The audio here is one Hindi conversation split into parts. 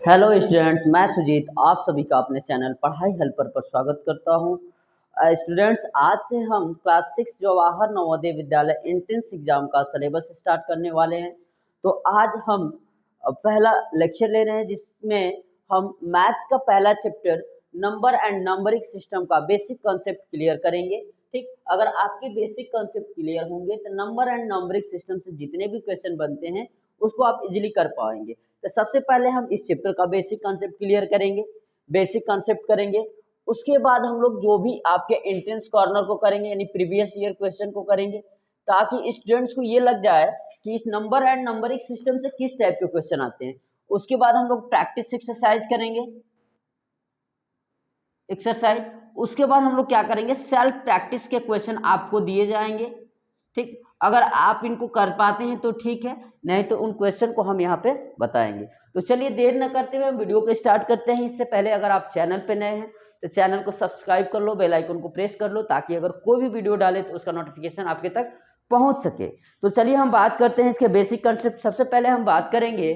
हेलो स्टूडेंट्स, मैं सुजीत आप सभी का अपने चैनल पढ़ाई हेल्पर पर स्वागत करता हूं। स्टूडेंट्स, आज से हम class 6 Jawahar Navodaya Vidyalaya entrance exam का सिलेबस स्टार्ट करने वाले हैं। तो आज हम पहला लेक्चर ले रहे हैं जिसमें हम मैथ्स का पहला chapter number and numbering system का बेसिक कॉन्सेप्ट क्लियर करेंगे। ठीक, अगर आपके बेसिक कॉन्सेप्ट क्लियर होंगे तो नंबर एंड नंबरिंग सिस्टम से जितने भी क्वेश्चन बनते हैं उसको आप इजीली कर पाएंगे। तो सबसे पहले हम इस चैप्टर का बेसिक कॉन्सेप्ट क्लियर करेंगे, बेसिक कॉन्सेप्ट करेंगे। उसके बाद हम लोग जो भी आपके एंट्रेंस कॉर्नर को करेंगे यानी प्रीवियस ईयर क्वेश्चन को करेंगे, ताकि स्टूडेंट्स को ये लग जाए कि इस नंबर एंड नंबरिंग सिस्टम से किस टाइप के क्वेश्चन आते हैं। उसके बाद हम लोग प्रैक्टिस एक्सरसाइज करेंगे, उसके बाद हम लोग क्या करेंगे, सेल्फ प्रैक्टिस के क्वेश्चन आपको दिए जाएंगे। ठीक, अगर आप इनको कर पाते हैं तो ठीक है, नहीं तो उन क्वेश्चन को हम यहाँ पे बताएंगे। तो चलिए देर न करते हुए हम वीडियो को स्टार्ट करते हैं। इससे पहले अगर आप चैनल पे नए हैं तो चैनल को सब्सक्राइब कर लो, बेल आइकन को प्रेस कर लो, ताकि अगर कोई भी वीडियो डाले तो उसका नोटिफिकेशन आपके तक पहुंच सके। तो चलिए हम बात करते हैं इसके बेसिक कंसेप्ट। सबसे पहले हम बात करेंगे,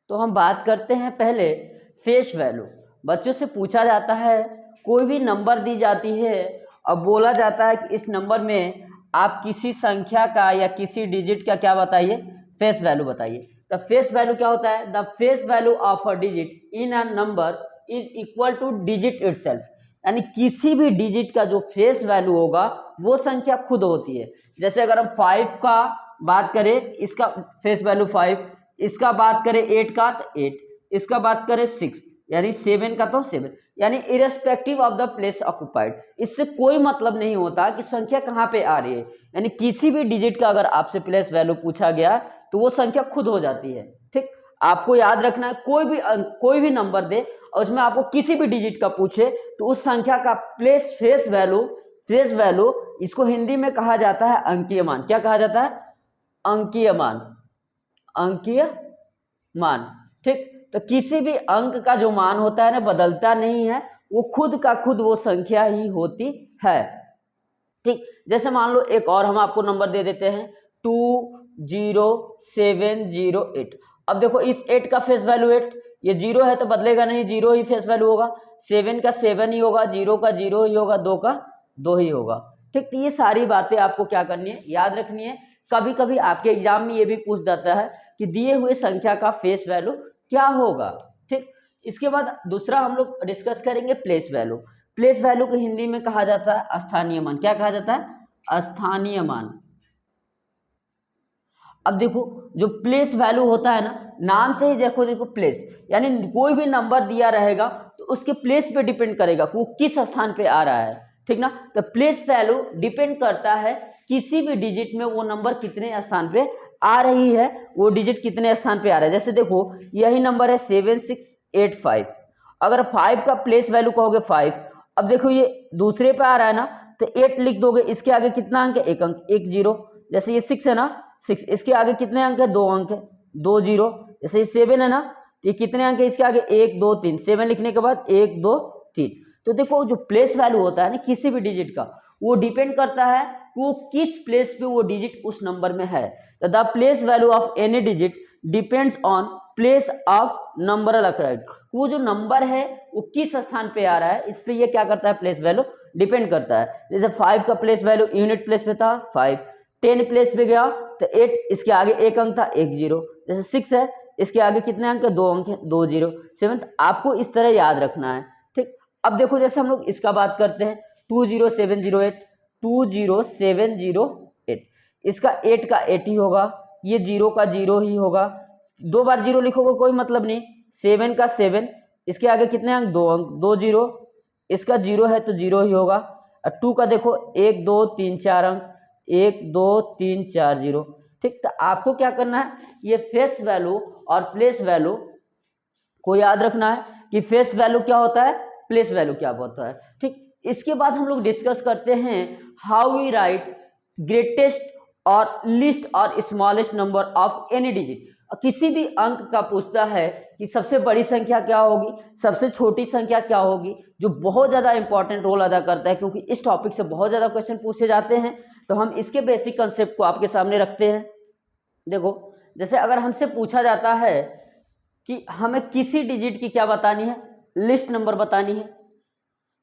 तो हम बात करते हैं पहले फेस वैल्यू। बच्चों से पूछा जाता है, कोई भी नंबर दी जाती है और बोला जाता है कि इस नंबर में आप किसी संख्या का या किसी डिजिट का क्या बताइए, फेस वैल्यू बताइए। द फेस वैल्यू क्या होता है, the face value of a digit in a number is equal two digit itself. यानी किसी भी डिजिट का जो फेस वैल्यू होगा वो संख्या खुद होती है। जैसे अगर हम 5 का बात करें, इसका फेस वैल्यू 5, इसका बात करें 8 का तो 8, इसका बात करें 6, यानी 7 का तो 7, यानी irrespective of the place occupied. इससे कोई मतलब नहीं होता कि संख्या कहाँ पे आ रही है। यानी किसी भी डिजिट का अगर आपसे प्लेस वैल्यू पूछा गया तो वो संख्या खुद हो जाती है। ठीक, आपको याद रखना है, कोई भी नंबर दे और उसमें आपको किसी भी डिजिट का पूछे तो उस संख्या का फेस वैल्यू इसको हिंदी में कहा जाता है अंकीय मान। क्या कहा जाता है, अंकीय मान, अंकीय मान। ठीक, तो किसी भी अंक का जो मान होता है ना, बदलता नहीं है, वो खुद का खुद वो संख्या ही होती है। ठीक, जैसे मान लो एक और हम आपको नंबर दे देते हैं 20708। अब देखो इस 8 का फेस वैल्यू 8, ये 0 है तो बदलेगा नहीं, 0 ही फेस वैल्यू होगा। 7 का 7 ही होगा, 0 का 0 ही होगा, 2 का 2 ही होगा। ठीक, तो ये सारी बातें आपको क्या करनी है, याद रखनी है। कभी कभी आपके एग्जाम में ये भी पूछ जाता है कि दिए हुए संख्या का फेस वैल्यू क्या होगा। ठीक, इसके बाद दूसरा हम लोग डिस्कस करेंगे प्लेस वैल्यू। प्लेस वैल्यू को हिंदी में कहा जाता है स्थानीय मान। क्या कहा जाता है, स्थानीय मान। अब देखो जो प्लेस वैल्यू होता है ना, नाम से ही देखो प्लेस, यानी कोई भी नंबर दिया रहेगा तो उसके प्लेस पे डिपेंड करेगा कि वो किस स्थान पे आ रहा है। ठीक ना, तो प्लेस वैल्यू डिपेंड करता है किसी भी डिजिट में वो नंबर कितने स्थान पे आ रही है, वो डिजिट कितने स्थान पे आ रहा है। जैसे देखो यही नंबर है 7685, अगर 5 का प्लेस वैल्यू कहोगे 5, अब देखो ये दूसरे पे आ रहा है ना, तो 8 लिख दोगे, इसके आगे कितना अंक है, एक अंक, एक जीरो। जैसे ये 6 है ना, 6, इसके आगे कितने अंक है, 2 अंक है, 2 जीरो। जैसे ये 7 है ना, तो ये कितने अंक है, इसके आगे 1 2 3, 7 लिखने के बाद 1 2 3। तो देखो जो प्लेस वैल्यू होता है ना किसी भी डिजिट का, वो डिपेंड करता है कि वो किस प्लेस पे वो डिजिट उस नंबर में है। तो the place value of any digit depends on place of number occurred. वो जो नंबर है वो किस स्थान पे आ रहा है, इस पे ये क्या करता है, प्लेस वैल्यू डिपेंड करता है। जैसे 5 का प्लेस वैल्यू यूनिट प्लेस पे था 5, 10 प्लेस पे गया तो 8, इसके आगे एक अंक था, एक जीरो। जैसे 6 है, इसके आगे कितने अंक है, 2 अंक है, 2 जीरो। 7 आपको इस तरह याद रखना है। ठीक, अब देखो जैसे हम लोग इसका बात करते हैं 20708, 20708, इसका 8 का 8 ही होगा, ये 0 का 0 ही होगा। 2 बार 0 लिखोगे कोई मतलब नहीं। 7 का 7, इसके आगे कितने अंक, 2 अंक, 2 जीरो, इसका 0 है तो 0 ही होगा। और 2 का देखो 1 2 3 4 अंक, 1 2 3 4 0। ठीक, तो आपको क्या करना है, ये फेस वैल्यू और प्लेस वैल्यू को याद रखना है कि फेस वैल्यू क्या होता है, प्लेस वैल्यू क्या होता है। ठीक, इसके बाद हम लोग डिस्कस करते हैं हाउ वी राइट ग्रेटेस्ट और लिस्ट और smallest number of any digit. किसी भी अंक का पूछता है कि सबसे बड़ी संख्या क्या होगी, सबसे छोटी संख्या क्या होगी, जो बहुत ज़्यादा इंपॉर्टेंट रोल अदा करता है, क्योंकि इस टॉपिक से बहुत ज़्यादा क्वेश्चन पूछे जाते हैं। तो हम इसके बेसिक कंसेप्ट को आपके सामने रखते हैं। देखो जैसे अगर हमसे पूछा जाता है कि हमें किसी डिजिट की क्या बतानी है, लिस्ट नंबर बतानी है,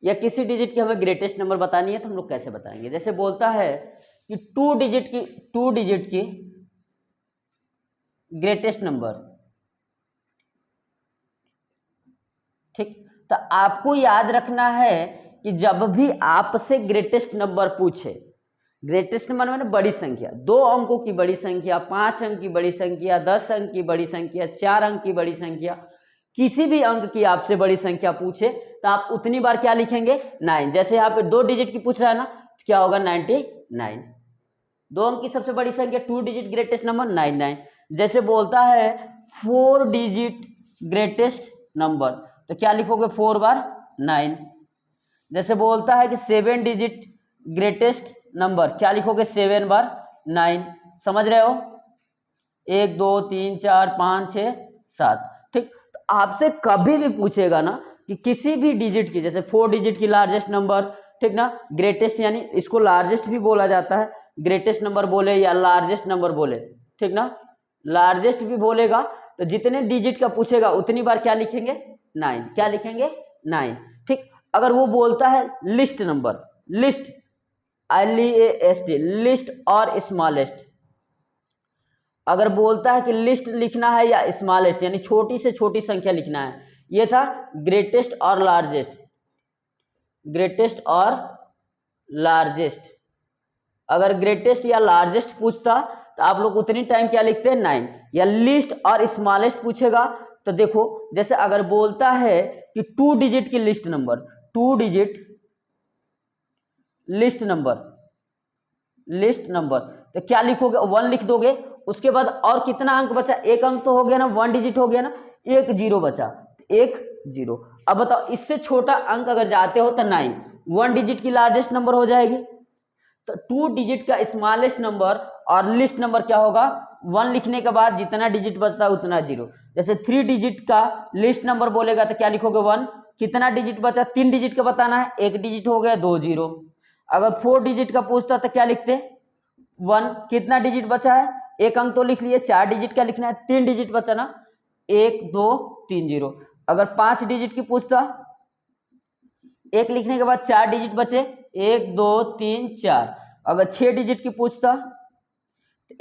या किसी डिजिट की हमें ग्रेटेस्ट नंबर बतानी है, तो हम लोग कैसे बताएंगे? जैसे बोलता है कि टू डिजिट की ग्रेटेस्ट नंबर, ठीक। तो आपको याद रखना है कि जब भी आपसे ग्रेटेस्ट नंबर पूछे, ग्रेटेस्ट नंबर मैंने बड़ी संख्या, 2 अंकों की बड़ी संख्या, 5 अंक की बड़ी संख्या, 10 अंक की बड़ी संख्या, 4 अंक की बड़ी संख्या, किसी भी अंक की आपसे बड़ी संख्या पूछे तो आप उतनी बार क्या लिखेंगे? 9। जैसे यहाँ पे 2 डिजिट की पूछ रहा है ना, तो क्या होगा? 99। 2 अंक की सबसे बड़ी संख्या, 2 डिजिट ग्रेटेस्ट नंबर 99। जैसे बोलता है 4 डिजिट ग्रेटेस्ट नंबर, तो क्या लिखोगे? 4 बार 9। जैसे बोलता है कि 7 डिजिट ग्रेटेस्ट नंबर, क्या लिखोगे? 7 बार 9। समझ रहे हो? 1 2 3 4 5 6 7, ठीक। तो आपसे कभी भी पूछेगा ना कि किसी भी डिजिट की, जैसे 4 डिजिट की लार्जेस्ट नंबर, ठीक ना, ग्रेटेस्ट, यानी इसको लार्जेस्ट भी बोला जाता है, ग्रेटेस्ट नंबर बोले या लार्जेस्ट नंबर बोले, ठीक ना, लार्जेस्ट भी बोलेगा, तो जितने डिजिट का पूछेगा उतनी बार क्या लिखेंगे? 9। क्या लिखेंगे? 9, ठीक। अगर वो बोलता है list number, list, LEAST, list और स्मॉलेस्ट, अगर बोलता है कि लिस्ट लिखना है या स्मॉलेस्ट, यानी छोटी से छोटी संख्या लिखना है, ये था ग्रेटेस्ट और लार्जेस्ट, ग्रेटेस्ट और लार्जेस्ट। अगर ग्रेटेस्ट या लार्जेस्ट पूछता तो आप लोग उतनी टाइम क्या लिखते हैं? 9। या लिस्ट और स्मॉलेस्ट पूछेगा तो देखो, जैसे अगर बोलता है कि 2 डिजिट की list number, 2 digit list number, list number, तो क्या लिखोगे? 1 लिख दोगे। उसके बाद और कितना अंक बचा? 1 अंक तो हो गया ना, 1 डिजिट हो गया ना, 1 0 बचा, 1 0। अब बताओ, इससे छोटा अंक अगर जाते हो तो 9, 1 डिजिट की लार्जेस्ट नंबर हो जाएगी। तो 2 डिजिट का स्मॉलेस्ट नंबर और लिस्ट नंबर क्या होगा? 1 लिखने के बाद जितना डिजिट बचता है उतना 0। जैसे 3 डिजिट का लिस्ट नंबर बोलेगा तो क्या लिखोगे? 1। कितना डिजिट बचा? 3 डिजिट का बताना है, 1 डिजिट हो गया, 2 0। अगर 4 डिजिट का पूछता तो क्या लिखते? 1। कितना डिजिट बचा है? 1 अंक तो लिख लिए, 4 डिजिट का लिखना है, 3 डिजिट बचा ना, 1 2 3 0। अगर 5 डिजिट की पूछता, 1 लिखने के बाद 4 डिजिट बचे, 1 2 3 4। अगर 6 डिजिट की पूछता,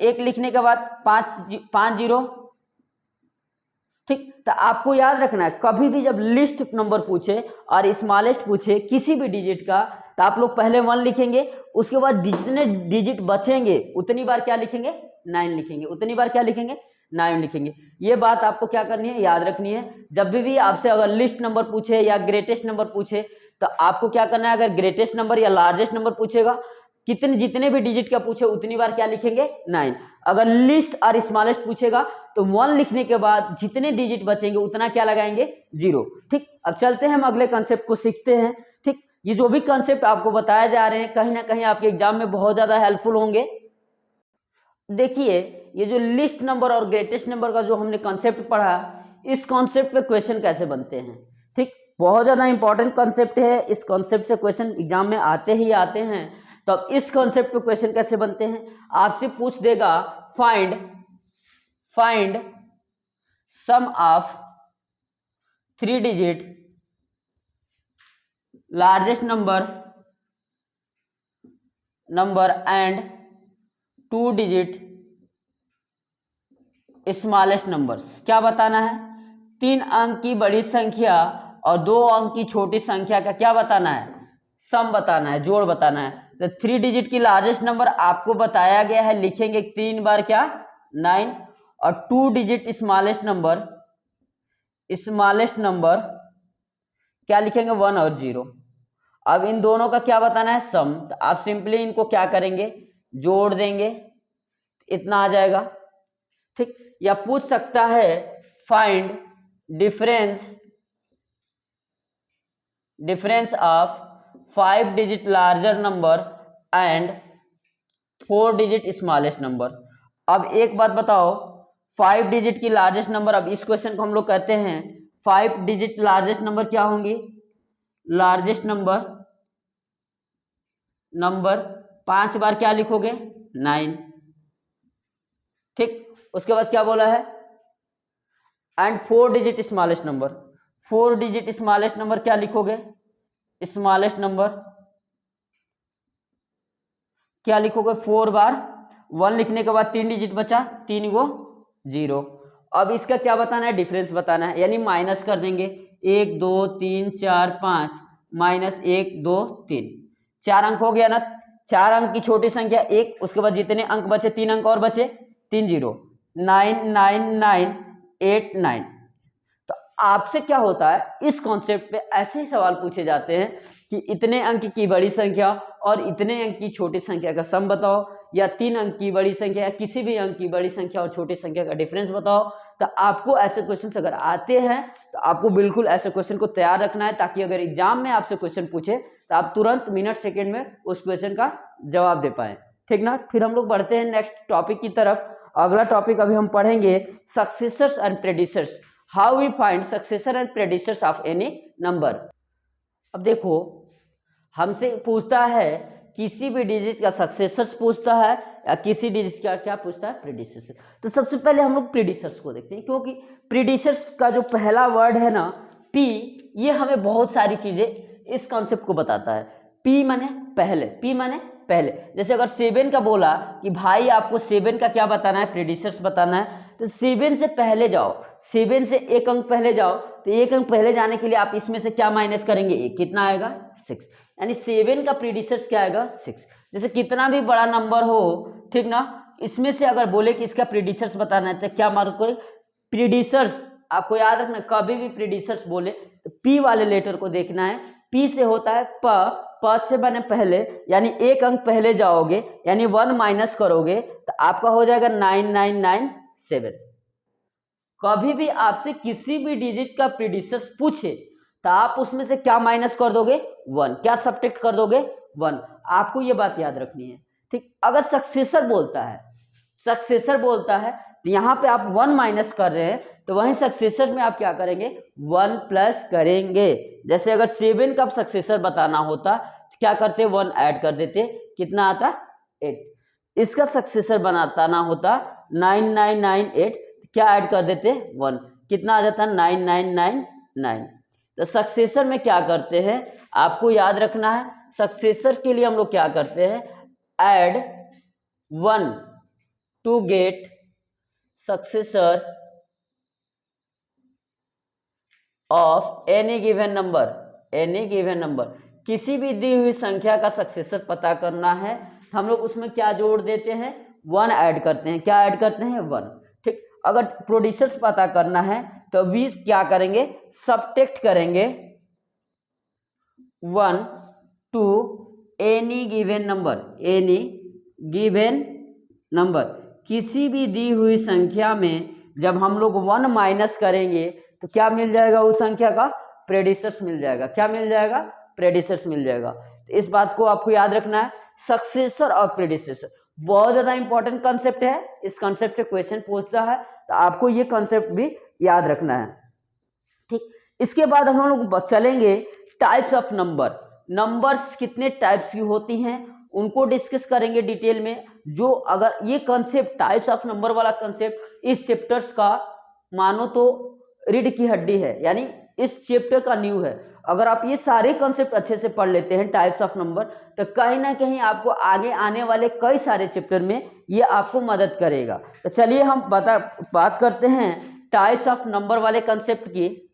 1 लिखने के बाद 5 0, ठीक। तो आपको याद रखना है, कभी भी जब लिस्ट नंबर पूछे और स्मॉलेस्ट पूछे किसी भी डिजिट का, तो आप लोग पहले 1 लिखेंगे, उसके बाद जितने डिजिट बचेंगे उतनी बार क्या लिखेंगे? 9 लिखेंगे। उतनी बार क्या लिखेंगे? 9 लिखेंगे। ये बात आपको क्या करनी है? याद रखनी है। जब भी आपसे अगर लिस्ट नंबर पूछे या ग्रेटेस्ट नंबर पूछे, तो आपको क्या करना है? अगर ग्रेटेस्ट नंबर या लार्जेस्ट नंबर पूछेगा, जितने भी डिजिट का पूछे उतनी बार क्या लिखेंगे? 9। अगर लिस्ट और स्मॉलेस्ट पूछेगा तो 1 लिखने के बाद जितने डिजिट बचेंगे उतना क्या लगाएंगे? 0, ठीक। अब चलते हैं, हम अगले कंसेप्ट को सीखते हैं, ठीक। ये जो भी कंसेप्ट आपको बताए जा रहे हैं, कहीं ना कहीं आपके एग्जाम में बहुत ज्यादा हेल्पफुल होंगे। देखिए, ये जो लिस्ट नंबर और ग्रेटेस्ट नंबर का जो हमने कंसेप्ट पढ़ा, इस कंसेप्ट पे क्वेश्चन कैसे बनते हैं, ठीक। बहुत ज्यादा इंपॉर्टेंट कंसेप्ट है। इस कंसेप्ट से क्वेश्चन एग्जाम में आते ही आते हैं। तो अब इस कंसेप्ट पे क्वेश्चन कैसे बनते हैं? आपसे पूछ देगा find sum of 3 digit largest number and 2 digit smallest numbers. क्या बताना है? 3 अंक की बड़ी संख्या और 2 अंक की छोटी संख्या का क्या बताना है? सम बताना है, जोड़ बताना है। तो 3 डिजिट की लार्जेस्ट नंबर आपको बताया गया है, लिखेंगे 3 बार क्या? 9। और 2 डिजिट स्मॉलेस्ट नंबर क्या लिखेंगे? 1 और 0। अब इन दोनों का क्या बताना है? सम। तो आप सिंपली इनको क्या करेंगे? जोड़ देंगे, इतना आ जाएगा, ठीक। या पूछ सकता है find difference of 5 digit larger number and 4 digit smallest number. अब एक बात बताओ, 5 डिजिट की लार्जेस्ट नंबर, अब इस क्वेश्चन को हम लोग कहते हैं 5 डिजिट लार्जेस्ट नंबर क्या होंगी? लार्जेस्ट नंबर 5 बार क्या लिखोगे? 9, ठीक। उसके बाद क्या बोला है, and 4 digit smallest number. 4 digit smallest number क्या लिखोगे, स्मॉलेस्ट नंबर क्या लिखोगे, 4 बार 1 लिखने के बाद 3 डिजिट बचा, 3 गो 0। अब इसका क्या बताना है, डिफरेंस बताना है, यानी माइनस कर देंगे 1 2 3 4 5 माइनस 1 2 3, 4 अंक हो गया ना, 4 अंक की छोटी संख्या 1, उसके बाद जितने अंक बचे 3 अंक और बचे, 3 0, 9 9 9 8 9। तो आपसे क्या होता है, इस कॉन्सेप्ट पे ऐसे ही सवाल पूछे जाते हैं कि इतने अंक की बड़ी संख्या और इतने अंक की छोटी संख्या का सम बताओ, या 3 अंक की बड़ी संख्या या किसी भी अंक की बड़ी संख्या और छोटी संख्या का डिफरेंस बताओ। तो आपको ऐसे क्वेश्चन अगर आते हैं तो आपको बिल्कुल ऐसे क्वेश्चन को तैयार रखना है, ताकि अगर एग्जाम में आपसे क्वेश्चन पूछे तो आप तुरंत मिनट सेकेंड में उस क्वेश्चन का जवाब दे पाए, ठीक ना। फिर हम लोग बढ़ते हैं नेक्स्ट टॉपिक की तरफ। अगला टॉपिक अभी हम पढ़ेंगे successors and predecessors, how we find successor and predecessors of any number. अब देखो, हमसे पूछता है किसी भी डिजिट का सक्सेसर्स पूछता है, या किसी डिजिट का क्या पूछता है, प्रेडिसर्स। तो सबसे पहले हम लोग प्रेडिसर्स को देखते हैं, क्योंकि प्रेडिसर्स का जो पहला वर्ड है ना, पी, ये हमें बहुत सारी चीजें इस कॉन्सेप्ट को बताता है। पी माने पहले, पी माने पहले। जैसे अगर 7 का बोला कि भाई आपको 7 का क्या बताना है, प्रेडिसर्स बताना है, तो 7 से पहले जाओ, 7 से एक अंक पहले जाओ। तो एक अंक पहले जाने के लिए आप इसमें से क्या माइनस करेंगे, कितना आएगा, 6, यानी 7 का प्रीडिसर्स क्या आएगा, 6। जैसे कितना भी बड़ा नंबर हो, ठीक ना, इसमें से अगर बोले कि इसका प्रीडिसर्स बताना है तो क्या मार्क करें, प्रीडिसर्स। आपको याद रखना, कभी भी प्रीडिसर्स बोले तो पी वाले लेटर को देखना है। पी से होता है प से बने पहले, यानी एक अंक पहले जाओगे, यानी 1 माइनस करोगे तो आपका हो जाएगा 9997। कभी भी आपसे किसी भी डिजिट का प्रीडिसर्स पूछे तो आप उसमें से क्या माइनस कर दोगे, 1, क्या सब्ट्रैक्ट कर दोगे, 1। आपको ये बात याद रखनी है, ठीक। अगर सक्सेसर बोलता है, सक्सेसर बोलता है तो यहाँ पे आप 1 माइनस कर रहे हैं, तो वहीं सक्सेसर में आप क्या करेंगे, 1 प्लस करेंगे। जैसे अगर 7 का सक्सेसर बताना होता तो क्या करते, 1 ऐड कर देते, कितना आता, 8। इसका सक्सेसर बनाना होता 9998, क्या ऐड कर देते, 1, कितना आ जाता, 9999। तो सक्सेसर में क्या करते हैं, आपको याद रखना है, सक्सेसर के लिए हम लोग क्या करते हैं, add 1 to get successor of any given number, any given number. किसी भी दी हुई संख्या का सक्सेसर पता करना है तो हम लोग उसमें क्या जोड़ देते हैं, 1 ऐड करते हैं। क्या ऐड करते हैं, 1, ठीक। अगर प्रोड्यूसर्स पता करना है तो 20 क्या करेंगे, सब्ट्रैक्ट करेंगे 1 to any given number, any given number. किसी भी दी हुई संख्या में जब हम लोग 1 माइनस करेंगे तो क्या मिल जाएगा, उस संख्या का प्रेडिसर्स मिल जाएगा। क्या मिल जाएगा, प्रेडिसर्स मिल जाएगा। तो इस बात को आपको याद रखना है, सक्सेसर और प्रेडिसर्स बहुत ज्यादा इंपॉर्टेंट कॉन्सेप्ट है। इस कॉन्सेप्ट से क्वेश्चन पूछता है तो आपको ये कॉन्सेप्ट भी याद रखना है, ठीक। इसके बाद हम लोग चलेंगे टाइप्स ऑफ नंबर। नंबर्स कितने टाइप्स की होती हैं उनको डिस्कस करेंगे डिटेल में। जो अगर ये कॉन्सेप्ट टाइप्स ऑफ नंबर वाला कॉन्सेप्ट इस चैप्टर्स का मानो तो रीढ़ की हड्डी है, यानी इस चैप्टर का न्यू है। अगर आप ये सारे कॉन्सेप्ट अच्छे से पढ़ लेते हैं टाइप्स ऑफ नंबर, तो कहीं ना कहीं आपको आगे आने वाले कई सारे चैप्टर में ये आपको मदद करेगा। तो चलिए हम बात करते हैं टाइप्स ऑफ नंबर वाले कॉन्सेप्ट की।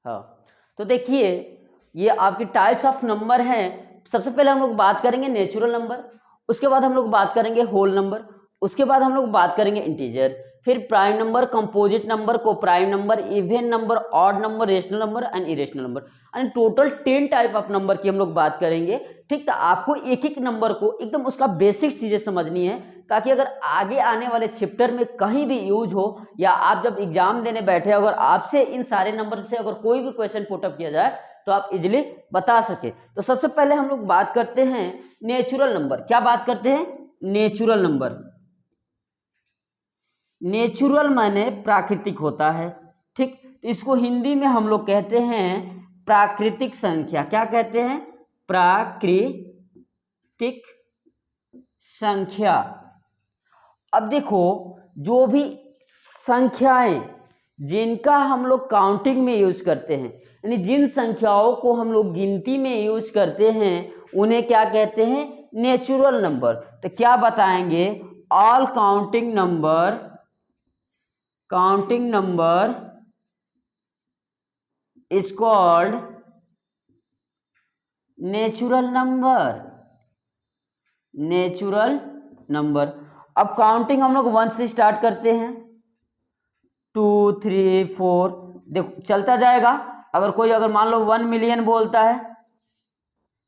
हाँ, तो देखिए ये आपकी टाइप्स ऑफ नंबर हैं। सबसे पहले हम लोग बात करेंगे नेचुरल नंबर, उसके बाद हम लोग बात करेंगे होल नंबर, उसके बाद हम लोग बात करेंगे इंटीजर, फिर प्राइम नंबर, कंपोजिट नंबर, को prime number, even number, odd number, rational number and irrational number. यानी टोटल 10 टाइप ऑफ नंबर की हम लोग बात करेंगे, ठीक। तो आपको एक एक नंबर को एकदम उसका बेसिक चीजें समझनी है, ताकि अगर आगे आने वाले चैप्टर में कहीं भी यूज हो, या आप जब एग्जाम देने बैठे अगर आपसे इन सारे नंबर से अगर कोई भी क्वेश्चन पुटअप किया जाए तो आप इजिली बता सके। तो सबसे पहले हम लोग बात करते हैं नेचुरल नंबर। क्या बात करते हैं, नेचुरल नंबर। नेचुरल माने प्राकृतिक होता है, ठीक। तो इसको हिंदी में हम लोग कहते हैं प्राकृतिक संख्या। क्या कहते हैं, प्राकृतिक संख्या। अब देखो, जो भी संख्याएं जिनका हम लोग काउंटिंग में यूज करते हैं, यानी जिन संख्याओं को हम लोग गिनती में यूज करते हैं, उन्हें क्या कहते हैं? Natural number. तो क्या बताएंगे? All counting number is called natural number. अब काउंटिंग हम लोग 1 से स्टार्ट करते हैं, 2 3 4, देखो चलता जाएगा। अगर मान लो 1 मिलियन बोलता है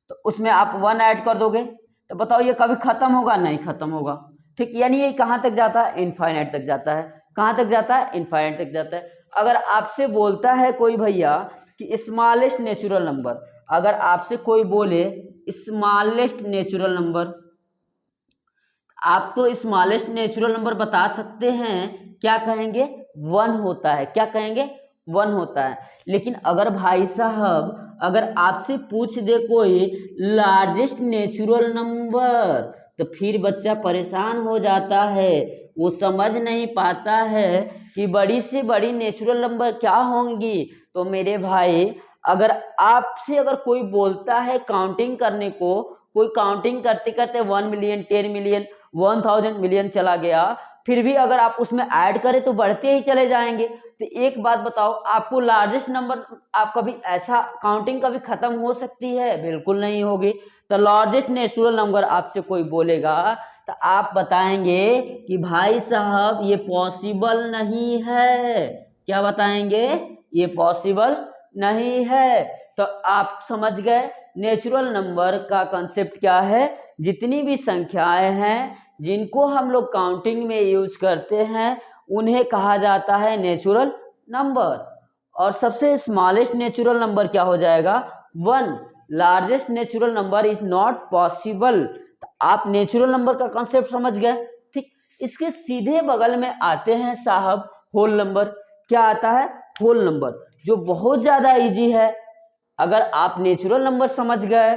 तो उसमें आप 1 ऐड कर दोगे, तो बताओ ये कभी खत्म होगा? नहीं खत्म होगा। ठीक, यानी ये कहाँ तक जाता है? इनफाइनाइट तक जाता है। कहाँ तक जाता है? इनफाइनाइट तक जाता है। अगर आपसे बोलता है कोई भैया कि स्मॉलेस्ट नेचुरल नंबर, अगर आपसे कोई बोले स्मॉलेस्ट नेचुरल नंबर, आप तो स्मॉलेस्ट नेचुरल नंबर बता सकते हैं, क्या कहेंगे? 1 होता है। क्या कहेंगे? 1 होता है। लेकिन अगर भाई साहब अगर आपसे पूछ दे कोई लार्जेस्ट नेचुरल नंबर, तो फिर बच्चा परेशान हो जाता है, वो समझ नहीं पाता है कि बड़ी से बड़ी नेचुरल नंबर क्या होंगी। तो मेरे भाई, अगर आपसे कोई बोलता है काउंटिंग करने को, कोई काउंटिंग करते करते 1 मिलियन 10 मिलियन 1000 मिलियन चला गया, फिर भी अगर आप उसमें ऐड करें तो बढ़ते ही चले जाएंगे। तो एक बात बताओ, आपको लार्जेस्ट नंबर, आप कभी ऐसा काउंटिंग कभी खत्म हो सकती है? बिल्कुल नहीं होगी। तो लार्जेस्ट नेचुरल नंबर आपसे कोई बोलेगा तो आप बताएंगे कि भाई साहब ये पॉसिबल नहीं है। क्या बताएंगे? ये पॉसिबल नहीं है। तो आप समझ गए नेचुरल नंबर का कंसेप्ट क्या है। जितनी भी संख्याएं हैं जिनको हम लोग काउंटिंग में यूज करते हैं, उन्हें कहा जाता है नेचुरल नंबर। और सबसे स्मॉलेस्ट नेचुरल नंबर क्या हो जाएगा? 1। Largest natural number is not possible. आप नेचुरल नंबर का कंसेप्ट समझ गए। ठीक, इसके सीधे बगल में आते हैं साहब होल नंबर। क्या आता है? होल नंबर, जो बहुत ज्यादा इजी है। अगर आप नेचुरल नंबर समझ गए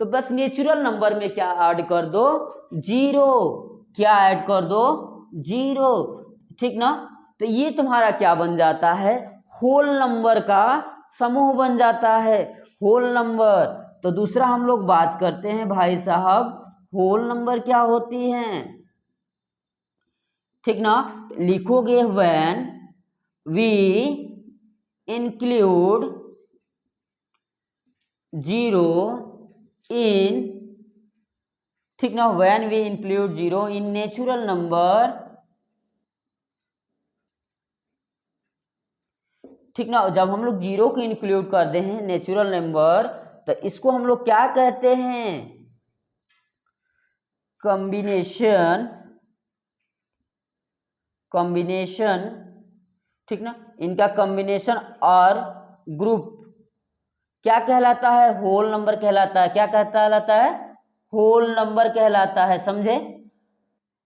तो बस नेचुरल नंबर में क्या ऐड कर दो? 0। क्या ऐड कर दो? 0। ठीक ना? तो ये तुम्हारा क्या बन जाता है? होल नंबर का समूह बन जाता है, होल नंबर। तो दूसरा हम लोग बात करते हैं भाई साहब, होल नंबर क्या होती हैं। ठीक ना? लिखोगे व्हेन वी इंक्लूड 0 इन, ठीक ना, when we include 0 in natural number. ठीक ना? जब हम लोग 0 को इंक्लूड करते हैं नेचुरल नंबर, तो इसको हम लोग क्या कहते हैं? कॉम्बिनेशन। ठीक ना? इनका कॉम्बिनेशन और ग्रुप क्या कहलाता है? होल नंबर कहलाता है। क्या कहलाता है? होल नंबर कहलाता है। समझे?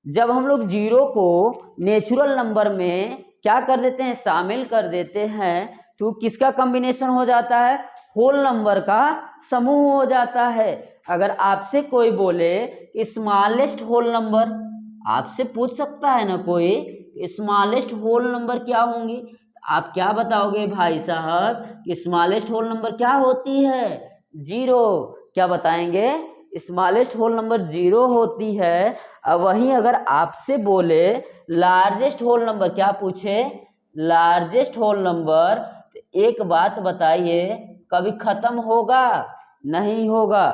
जब हम लोग 0 को नेचुरल नंबर में क्या कर देते हैं? शामिल कर देते हैं, तो किसका कॉम्बिनेशन हो जाता है? होल नंबर का समूह हो जाता है। अगर आपसे कोई बोले स्मॉलेस्ट होल नंबर, आपसे पूछ सकता है ना कोई, स्मॉलेस्ट होल नंबर क्या होंगी, आप क्या बताओगे भाई साहब कि स्मॉलेस्ट होल नंबर क्या होती है? 0। क्या बताएंगे? स्मॉलेस्ट होल नंबर 0 होती है। वहीं अगर आपसे बोले लार्जेस्ट होल नंबर, क्या पूछे? लार्जेस्ट होल नंबर, तो एक बात बताइए, कभी खत्म होगा? नहीं होगा।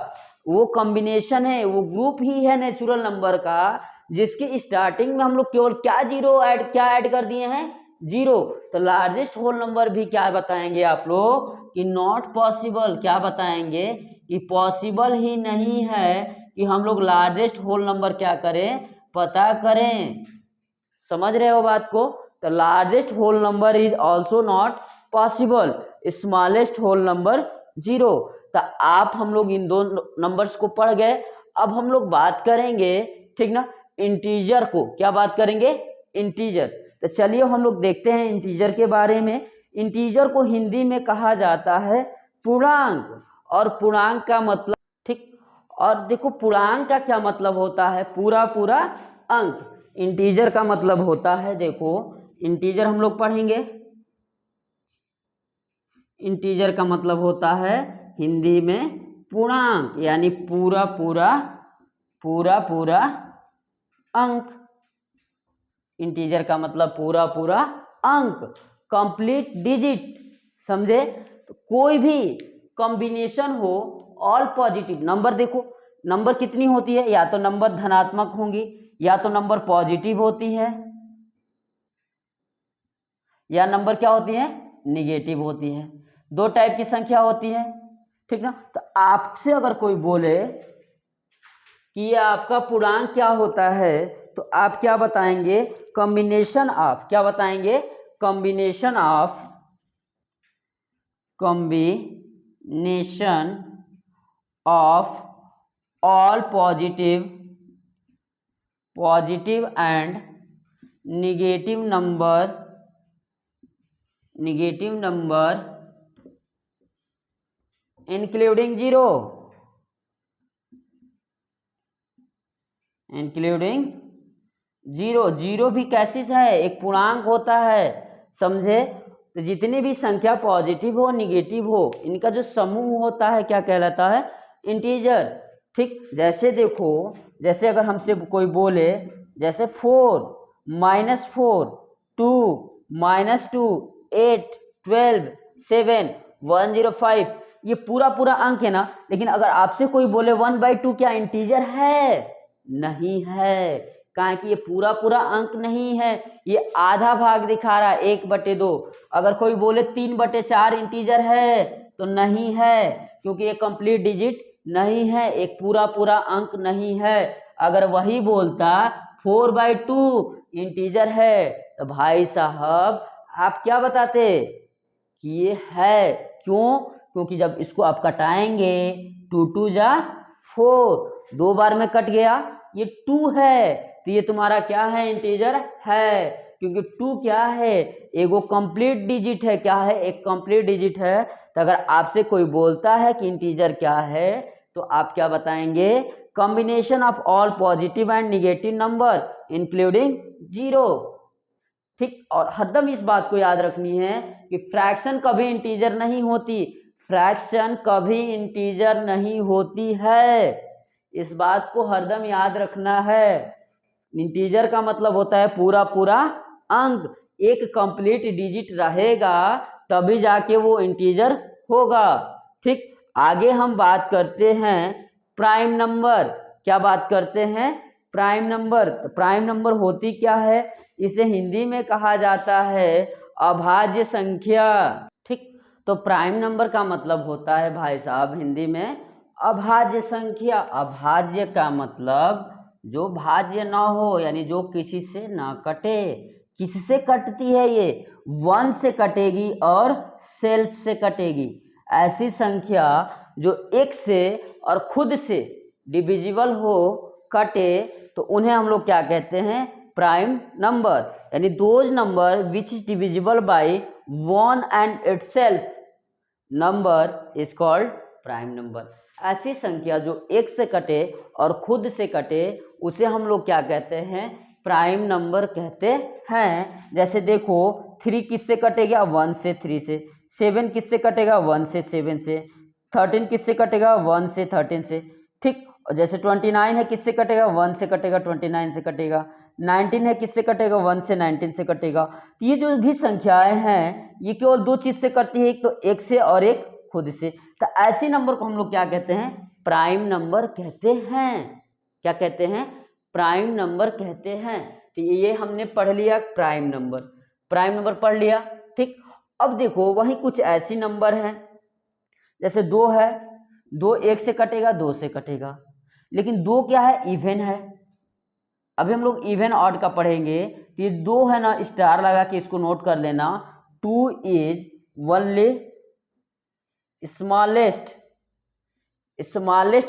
वो कॉम्बिनेशन है, वो ग्रुप ही है नेचुरल नंबर का, जिसकी स्टार्टिंग में हम लोग केवल क्या ऐड कर दिए हैं? 0। तो लार्जेस्ट होल नंबर भी क्या बताएंगे आप लोग कि नॉट पॉसिबल। क्या बताएंगे कि पॉसिबल ही नहीं है कि हम लोग लार्जेस्ट होल नंबर क्या करें? पता करें। समझ रहे हो बात को? तो largest whole number is also not possible, smallest whole number 0। तो आप हम लोग इन दो नंबर्स को पढ़ गए। अब हम लोग बात करेंगे, ठीक ना, इंटीजर को। क्या बात करेंगे? इंटीजर। तो चलिए हम लोग देखते हैं इंटीजर के बारे में। इंटीजर को हिंदी में कहा जाता है पूर्णांक। और पूर्णांक का मतलब, ठीक, और देखो पूर्णांक का क्या मतलब होता है? पूरा अंक। इंटीजर का मतलब होता है, देखो इंटीजर हम लोग पढ़ेंगे, इंटीजर का मतलब होता है हिंदी में पूर्णांक, यानी पूरा पूरा अंक। इंटीजर का मतलब पूरा पूरा अंक, कंप्लीट डिजिट, समझे। तो कोई भी कॉम्बिनेशन हो, ऑल पॉजिटिव नंबर, देखो नंबर कितनी होती है, या तो नंबर धनात्मक होंगी, या तो नंबर पॉजिटिव होती है, या नंबर क्या होती है, निगेटिव होती है। दो टाइप की संख्या होती है, ठीक ना। तो आपसे अगर कोई बोले कि ये आपका पूर्णांक क्या होता है, तो आप क्या बताएंगे, कॉम्बिनेशन ऑफ, क्या बताएंगे, combination of all positive and negative number including zero. Zero भी कैसी है, एक पूर्णांक होता है, समझे। तो जितनी भी संख्या पॉजिटिव हो निगेटिव हो, इनका जो समूह होता है क्या कहलाता है, इंटीजर, ठीक। जैसे देखो, जैसे अगर हमसे कोई बोले, जैसे 4 -4 2 -2 8 12 7 105, ये पूरा पूरा अंक है ना। लेकिन अगर आपसे कोई बोले 1/2 क्या इंटीजर है, नहीं है, कहा कि ये पूरा पूरा अंक नहीं है, ये आधा भाग दिखा रहा है, 1/2। अगर कोई बोले 3/4 इंटीजर है, तो नहीं है, क्योंकि ये कंप्लीट डिजिट नहीं है, एक पूरा पूरा अंक नहीं है। अगर वही बोलता 4/2 इंटीजर है, तो भाई साहब आप क्या बताते कि ये है, क्यों, क्योंकि जब इसको आप कटाएंगे 2 2 जा 4, 2 बार में कट गया, ये 2 है, तो ये तुम्हारा क्या है, इंटीजर है, क्योंकि 2 क्या है, एगो कंप्लीट डिजिट है, क्या है, एक कंप्लीट डिजिट है। तो अगर आपसे कोई बोलता है कि इंटीजर क्या है, तो आप क्या बताएंगे, combination of all positive and negative number including zero, ठीक। और हरदम इस बात को याद रखनी है कि फ्रैक्शन कभी इंटीजर नहीं होती, फ्रैक्शन कभी इंटीजर नहीं होती है, इस बात को हरदम याद रखना है। इंटीजर का मतलब होता है पूरा पूरा अंक, एक कंप्लीट डिजिट रहेगा तभी जाके वो इंटीजर होगा, ठीक। आगे हम बात करते हैं प्राइम नंबर, क्या बात करते हैं, प्राइम नंबर। तो प्राइम नंबर होती क्या है, इसे हिंदी में कहा जाता है अभाज्य संख्या, ठीक। तो प्राइम नंबर का मतलब होता है भाई साहब हिंदी में अभाज्य संख्या। अभाज्य का मतलब जो भाज्य ना हो, यानी जो किसी से ना कटे। किससे कटती है ये, 1 से कटेगी और सेल्फ से कटेगी। ऐसी संख्या जो एक से और खुद से डिविजिबल हो, कटे, तो उन्हें हम लोग क्या कहते हैं, प्राइम नंबर, यानी those number which is divisible by 1 and itself number is called prime number. ऐसी संख्या जो एक से कटे और खुद से कटे, उसे हम लोग क्या कहते हैं, प्राइम नंबर कहते हैं। जैसे देखो 3 किससे कटेगा, 1 से 3 से। 7 किससे कटेगा, 1 से 7 से। 13 किससे कटेगा, 1 से 13 से, ठीक। और जैसे 29 है, किससे कटेगा, 1 से कटेगा, 29 से कटेगा। 19 है, किससे कटेगा, 1 से 19 से कटेगा। तो ये जो भी संख्याएं हैं, ये केवल दो चीज से कटती है, एक तो एक से और एक खुद से। तो ऐसे नंबर को हम लोग क्या कहते हैं, प्राइम नंबर कहते हैं। क्या कहते हैं, प्राइम नंबर कहते हैं। तो ये हमने पढ़ लिया प्राइम नंबर, प्राइम नंबर पढ़ लिया, ठीक। अब देखो वही कुछ ऐसी नंबर हैं, जैसे 2 है, 2 एक से कटेगा, 2 से कटेगा, लेकिन 2 क्या है, इवन है। अभी हम लोग इवन ऑड का पढ़ेंगे, तो ये 2 है ना, स्टार लगा के इसको नोट कर लेना। 2 इज ओनली स्मॉलेस्ट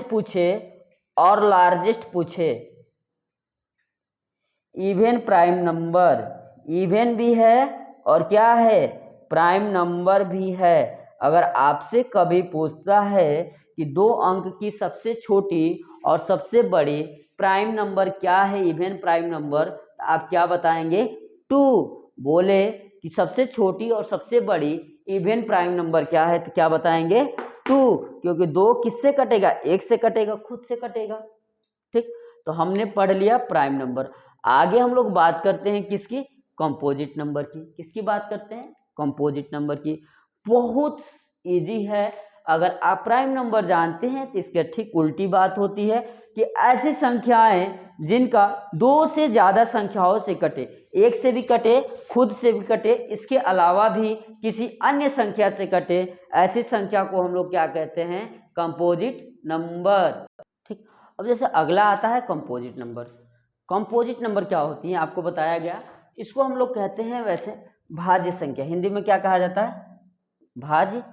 पूछे और लार्जेस्ट पूछे, इवन प्राइम नंबर, इवन भी है और क्या है, प्राइम नंबर भी है। अगर आपसे कभी पूछता है कि 2 अंक की सबसे छोटी और सबसे बड़ी प्राइम नंबर क्या है, इवन प्राइम नंबर, तो आप क्या बताएंगे? 2। बोले कि सबसे छोटी और सबसे बड़ी इवन प्राइम नंबर क्या है, तो क्या बताएंगे? 2, क्योंकि 2 किससे कटेगा? 1 से कटेगा, खुद से कटेगा। ठीक, तो हमने पढ़ लिया प्राइम नंबर। आगे हम लोग बात करते हैं किसकी? कंपोजिट नंबर की। किसकी बात करते हैं? कंपोजिट नंबर की। बहुत इजी है। अगर आप प्राइम नंबर जानते हैं तो इसके ठीक उल्टी बात होती है कि ऐसी संख्याएं जिनका 2 से ज़्यादा संख्याओं से कटे, 1 से भी कटे, खुद से भी कटे, इसके अलावा भी किसी अन्य संख्या से कटे, ऐसी संख्या को हम लोग क्या कहते हैं? Composite number. ठीक, अब जैसे अगला आता है कंपोजिट नंबर। कंपोजिट नंबर क्या होती है आपको बताया गया। इसको हम लोग कहते हैं वैसे भाज्य संख्या। हिंदी में क्या कहा जाता है? भाज्य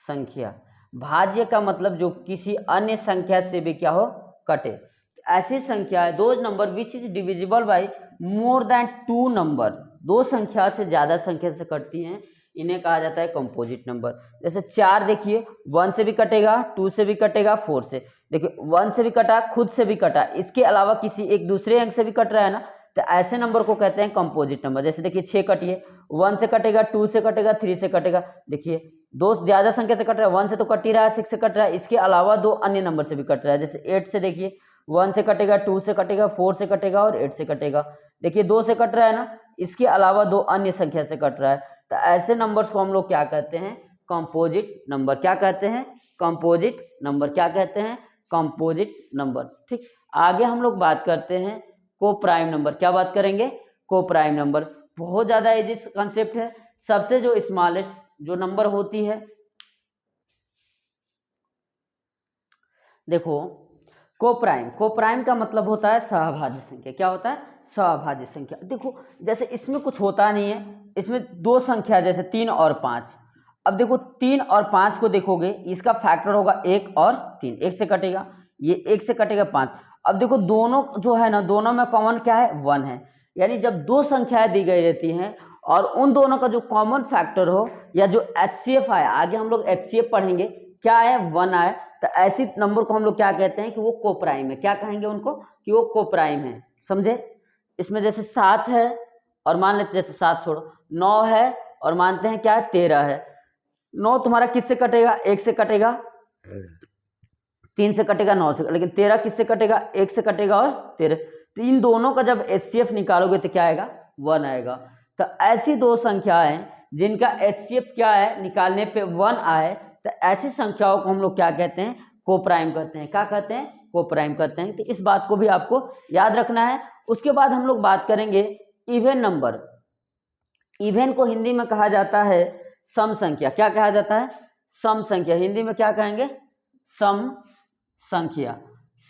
संख्या। भाज्य का मतलब जो किसी अन्य संख्या से भी क्या हो? कटे। ऐसी संख्या है दो number which is divisible by more than 2 number. 2 संख्या से ज्यादा संख्या से कटती हैं, इन्हें कहा जाता है कंपोजिट नंबर। जैसे 4 देखिए, 1 से भी कटेगा, 2 से भी कटेगा, 4 से। देखिए 1 से भी कटा, खुद से भी कटा, इसके अलावा किसी एक दूसरे अंक से भी कट रहा है ना, तो ऐसे नंबर को कहते हैं कंपोजिट नंबर। जैसे देखिए 6 कटिए, 1 से कटेगा, 2 से कटेगा, 3 से कटेगा। देखिए 2 ज्यादा संख्या से कट रहा है, 1 से तो कट ही रहा है, 6 से कट रहा है, इसके अलावा 2 अन्य नंबर से भी कट रहा है। जैसे 8 से देखिए 1 से कटेगा, 2 से कटेगा, 4 से कटेगा और 8 से कटेगा। देखिए 2 से कट रहा है ना, इसके अलावा 2 अन्य संख्या से कट रहा है। तो ऐसे नंबर्स को हम लोग क्या कहते हैं? Composite number. क्या कहते हैं? Composite number. क्या कहते हैं? Composite number. ठीक, आगे हम लोग बात करते हैं को प्राइम नंबर। क्या बात करेंगे? को प्राइम नंबर। बहुत ज्यादा इजी कंसेप्ट है। सबसे जो स्मॉलेस्ट जो नंबर होती है, देखो को प्राइम का मतलब होता है सहभाज्य संख्या। क्या होता है? सहभाज्य संख्या। देखो जैसे इसमें कुछ होता नहीं है, इसमें 2 संख्या जैसे 3 और 5। अब देखो 3 और 5 को देखोगे, इसका फैक्टर होगा 1 और 3, 1 से कटेगा, ये 1 से कटेगा 5। अब देखो दोनों जो है ना, दोनों में कॉमन क्या है? 1 है। यानी जब 2 संख्याएं दी गई रहती हैं और उन दोनों का जो कॉमन फैक्टर हो या जो HCF आया, आगे हम लोग HCF पढ़ेंगे, क्या आए? 1 आए, तो ऐसी नंबर को हम लोग क्या कहते हैं? कि वो कोप्राइम है। क्या कहेंगे उनको? कि वो कोप्राइम है। समझे? इसमें जैसे 7 है और मान लेते जैसे 7 छोड़ो, 9 है और मानते हैं क्या है? 13 है। 9 तुम्हारा किससे कटेगा? 1 से कटेगा, 3 से कटेगा, 9 से, लेकिन 13 किससे कटेगा? 1 से कटेगा और 13। तो इन दोनों का जब HCF निकालोगे तो क्या आएगा? 1 आएगा। तो ऐसी 2 संख्याएं जिनका HCF क्या है? निकालने पे 1 आए, तो ऐसी संख्याओं को हम लोग क्या कहते हैं? कोप्राइम कहते हैं। क्या कहते हैं? कोप्राइम कहते हैं। तो इस बात को भी आपको याद रखना है। उसके बाद हम लोग बात करेंगे इवन नंबर। इवन को हिंदी में कहा जाता है सम संख्या। क्या कहा जाता है? सम संख्या। हिंदी में क्या कहेंगे? सम संख्या।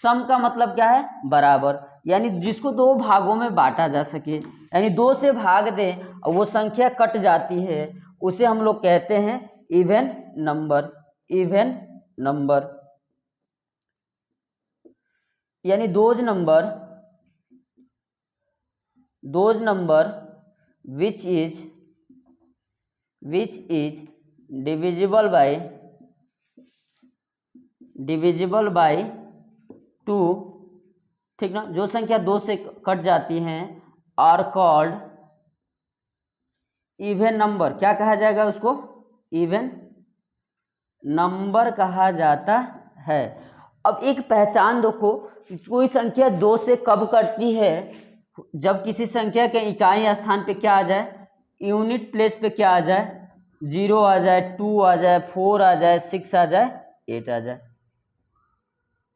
सम का मतलब क्या है? बराबर, यानी जिसको 2 भागों में बांटा जा सके, यानी 2 से भाग दें और वो संख्या कट जाती है, उसे हम लोग कहते हैं इवन नंबर। इवन नंबर यानी those number which is divisible by 2। ठीक ना, जो संख्या 2 से कट जाती हैं आर कॉल्ड इवन नंबर। क्या कहा जाएगा उसको? इवन नंबर कहा जाता है। अब एक पहचान देखो कि कोई संख्या 2 से कब कटती है? जब किसी संख्या के इकाई स्थान पे क्या आ जाए? यूनिट प्लेस पे क्या आ जाए? 0 आ जाए, 2 आ जाए, 4 आ जाए, 6 आ जाए, 8 आ जाए।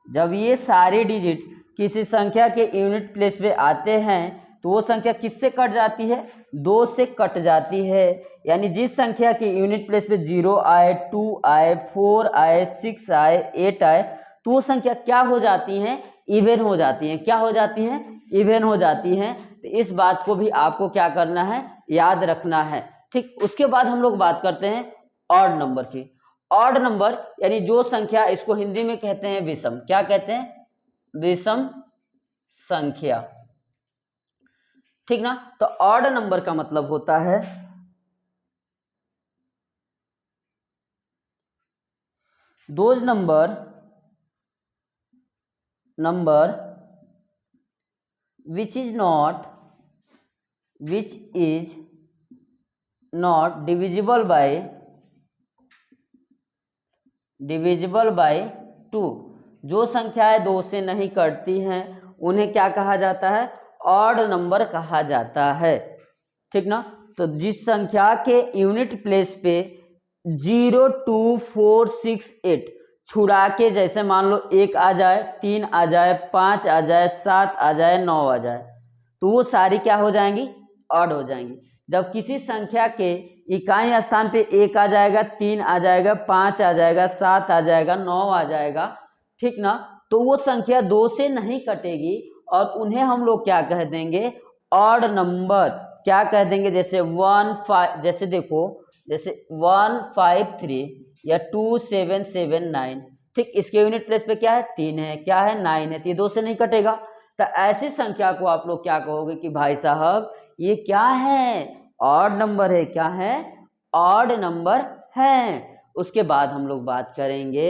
जब ये सारे डिजिट किसी संख्या के यूनिट प्लेस पे आते हैं तो वो संख्या किससे कट जाती है? 2 से कट जाती है। यानी जिस संख्या के यूनिट प्लेस पे 0 आए, 2 आए, 4 आए, 6 आए, 8 आए, तो वो संख्या क्या हो जाती हैं? इवन हो जाती हैं। क्या हो जाती हैं? इवन हो जाती हैं। तो इस बात को भी आपको क्या करना है? याद रखना है। ठीक, उसके बाद हम लोग बात करते हैं ऑड नंबर की। ऑड नंबर यानी जो संख्या, इसको हिंदी में कहते हैं विषम। क्या कहते हैं? विषम संख्या। ठीक ना, तो ऑड नंबर का मतलब होता है those number which is not which is not divisible by 2, जो संख्याएं 2 से नहीं कटती हैं उन्हें क्या कहा जाता है, ऑड नंबर कहा जाता है। ठीक ना, तो जिस संख्या के यूनिट प्लेस पे 0, 2, 4, 6, 8 छुड़ा के, जैसे मान लो 1 आ जाए, 3 आ जाए, 5 आ जाए, 7 आ जाए, 9 आ जाए, तो वो सारी क्या हो जाएंगी, ऑड हो जाएंगी। जब किसी संख्या के इकाई स्थान पे 1 आ जाएगा, 3 आ जाएगा, 5 आ जाएगा, 7 आ जाएगा, 9 आ जाएगा, ठीक ना, तो वो संख्या 2 से नहीं कटेगी और उन्हें हम लोग क्या कह देंगे, ऑड नंबर। क्या कह देंगे, जैसे 1, 5, जैसे देखो, जैसे 1, 5, 3 या 2, 7, 7, 9, ठीक, इसके यूनिट प्लेस पे क्या है, 3 है, क्या है, 9 है, तो ये 2 से नहीं कटेगा। तो ऐसी संख्या को आप लोग क्या कहोगे कि भाई साहब ये क्या है, ऑड नंबर है। क्या है, ऑड नंबर है। उसके बाद हम लोग बात करेंगे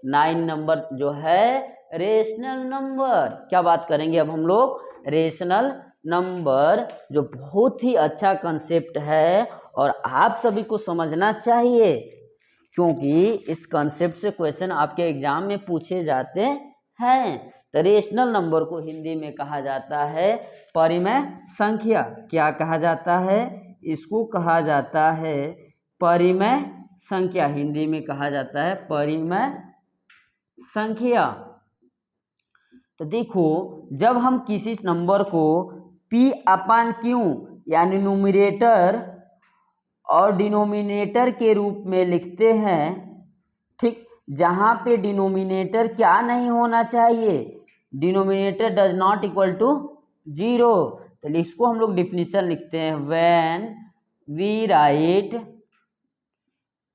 9 नंबर जो है रेशनल नंबर। क्या बात करेंगे अब हम लोग, रेशनल नंबर, जो बहुत ही अच्छा कंसेप्ट है और आप सभी को समझना चाहिए, क्योंकि इस कंसेप्ट से क्वेश्चन आपके एग्जाम में पूछे जाते हैं। तो रेशनल नंबर को हिंदी में कहा जाता है परिमेय संख्या। क्या कहा जाता है, इसको कहा जाता है परिमेय संख्या, हिंदी में कहा जाता है परिमेय संख्या। तो देखो, जब हम किसी नंबर को P/Q यानी न्यूमरेटर और डिनोमिनेटर के रूप में लिखते हैं, ठीक, जहां पे डिनोमिनेटर क्या नहीं होना चाहिए, denominator does not equal to 0, तो इसको हम लोग डिफिनीशन लिखते हैं, when we write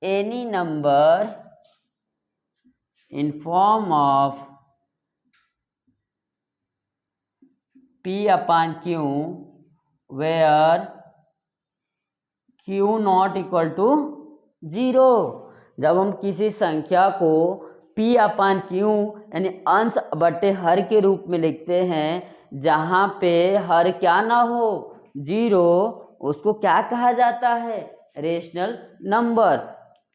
any number in form of P/Q where Q not equal to 0। जब हम किसी संख्या को P/Q यानी अंश बटे हर के रूप में लिखते हैं, जहाँ पे हर क्या ना हो, 0, उसको क्या कहा जाता है, रेशनल नंबर।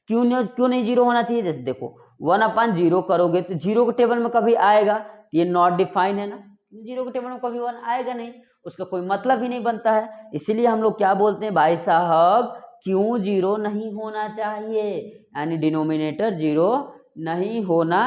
क्यों नहीं 0 होना चाहिए, जैसे देखो 1/0 करोगे तो 0 के टेबल में कभी आएगा, ये नॉट डिफाइन है ना, 0 के टेबल में कभी 1 आएगा नहीं, उसका कोई मतलब ही नहीं बनता है। इसीलिए हम लोग क्या बोलते हैं, भाई साहब क्यों 0 नहीं होना चाहिए, यानी डिनोमिनेटर 0 नहीं होना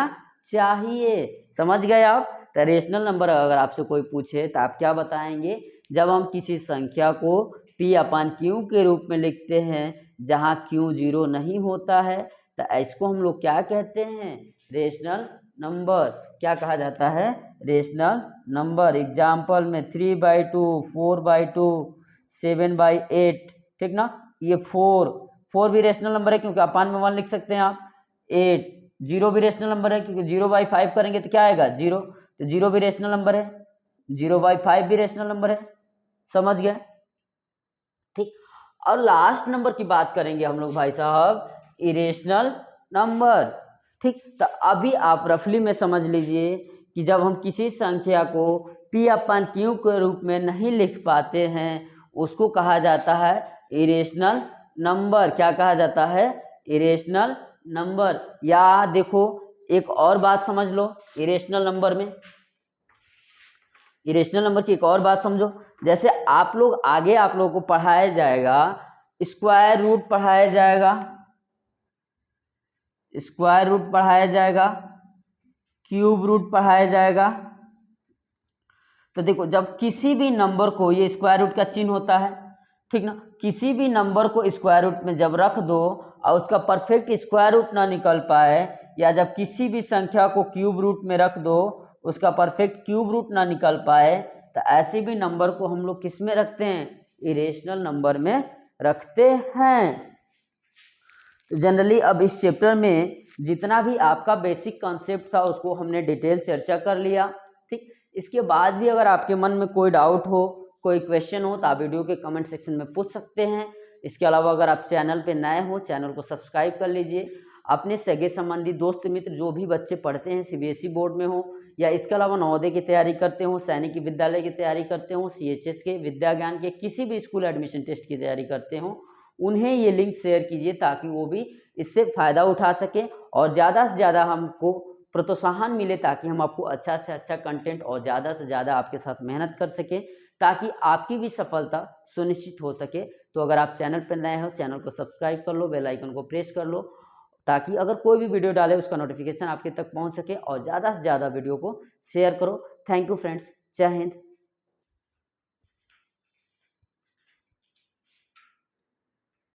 चाहिए। समझ गए आप। तो रेशनल नंबर अगर आपसे कोई पूछे तो आप क्या बताएंगे, जब हम किसी संख्या को P/Q के रूप में लिखते हैं जहाँ Q 0 नहीं होता है, तो इसको हम लोग क्या कहते हैं, रेशनल नंबर। क्या कहा जाता है, रेशनल नंबर। एग्जाम्पल में 3/2, 4/2, 7/8, ठीक ना, ये 4 भी रेशनल नंबर है क्योंकि अपान में 1 लिख सकते हैं आप। 8, 0 भी रेशनल नंबर है क्योंकि 0/5 करेंगे तो क्या आएगा, 0, तो 0 भी रेशनल नंबर है, 0/5 भी रेशनल नंबर है। समझ गए, ठीक। और लास्ट नंबर की बात करेंगे हम लोग भाई साहब, इरेशनल नंबर। ठीक, तो अभी आप रफली में समझ लीजिए कि जब हम किसी संख्या को P/Q के रूप में नहीं लिख पाते हैं, उसको कहा जाता है इरेशनल नंबर। क्या कहा जाता है, इरेशनल नंबर। या देखो एक और बात समझ लो, इरेशनल नंबर में, इरेशनल नंबर की एक और बात समझो, जैसे आप लोग आगे आप लोगों को पढ़ाया जाएगा, स्क्वायर रूट पढ़ाया जाएगा, स्क्वायर रूट पढ़ाया जाएगा, क्यूब रूट पढ़ाया जाएगा। तो देखो, जब किसी भी नंबर को, ये स्क्वायर रूट का चिन्ह होता है, ठीक ना, किसी भी नंबर को स्क्वायर रूट में जब रख दो और उसका परफेक्ट स्क्वायर रूट ना निकल पाए, या जब किसी भी संख्या को क्यूब रूट में रख दो उसका परफेक्ट क्यूब रूट ना निकल पाए, तो ऐसे भी नंबर को हम लोग किस में रखते हैं, इरेशनल नंबर में रखते हैं। तो जनरली अब इस चैप्टर में जितना भी आपका बेसिक कॉन्सेप्ट था उसको हमने डिटेल चर्चा कर लिया। ठीक, इसके बाद भी अगर आपके मन में कोई डाउट हो, कोई क्वेश्चन हो, तो आप वीडियो के कमेंट सेक्शन में पूछ सकते हैं। इसके अलावा अगर आप चैनल पे नए हो, चैनल को सब्सक्राइब कर लीजिए। अपने सगे संबंधी दोस्त मित्र जो भी बच्चे पढ़ते हैं CBSE बोर्ड में हो या इसके अलावा नवोदय की तैयारी करते हो, सैनिक विद्यालय की तैयारी करते हो, CHS के, विद्या ज्ञान के, किसी भी स्कूल एडमिशन टेस्ट की तैयारी करते हो, उन्हें ये लिंक शेयर कीजिए ताकि वो भी इससे फ़ायदा उठा सकें और ज़्यादा से ज़्यादा हमको प्रोत्साहन मिले ताकि हम आपको अच्छा से अच्छा कंटेंट और ज़्यादा से ज़्यादा आपके साथ मेहनत कर सकें ताकि आपकी भी सफलता सुनिश्चित हो सके। तो अगर आप चैनल पर नए हो, चैनल को सब्सक्राइब कर लो, बेल आइकन को प्रेस कर लो ताकि अगर कोई भी वीडियो डाले उसका नोटिफिकेशन आपके तक पहुंच सके और ज़्यादा से ज़्यादा वीडियो को शेयर करो। थैंक यू फ्रेंड्स, जय हिंद।